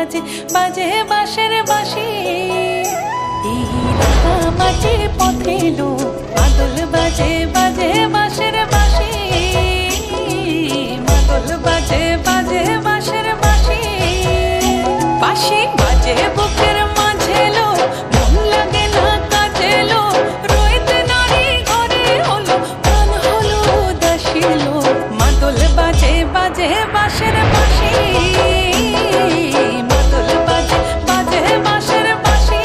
বাজে বাজে বাঁশের বাঁশি। এই রাঙা মাটির পথে লো মাদল বাজে বাজে বাঁশের বাঁশি। মাদল বাজে বাজে বাঁশের বাঁশি। বাঁশি বাজে বুকের মাঝে লো, মন লাগে না কাজে লো। রইতে নারী ঘরে হলো, প্রাণ হলো উদাসী লো। মাদল বাজে বাজে বাঁশের বাঁশি। মাদল বাজে বাজে বাঁশের বাঁশি।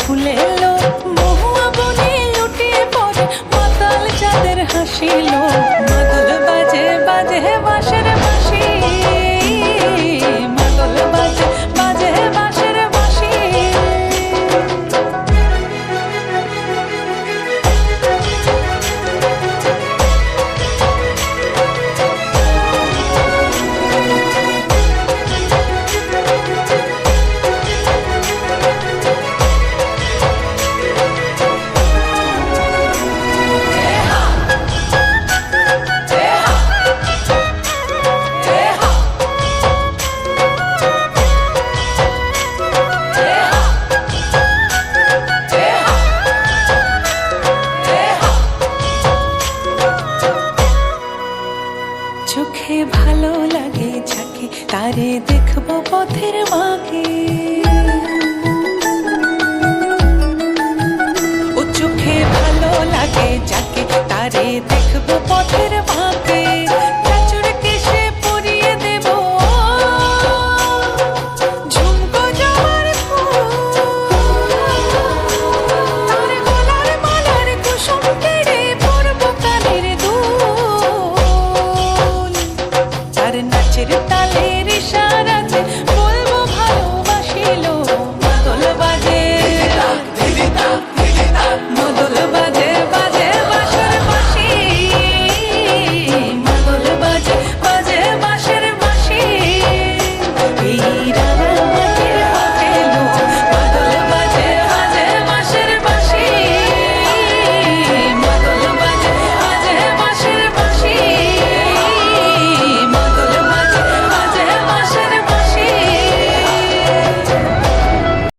ফুলে এলো মহুয়া বনে লুটিয়ে পড়ে মাতাল চাঁদের হাসিল। মাদল বাজে বাজে বাঁশের বাঁশি। মাদল বাজে বাজে বাঁশের বাঁশি। চোখে ভালো লাগে যাকে তারে দেখবো পথের বাঁকে। ও চোখে ভালো লাগে যাকে তারে দেখবো পথের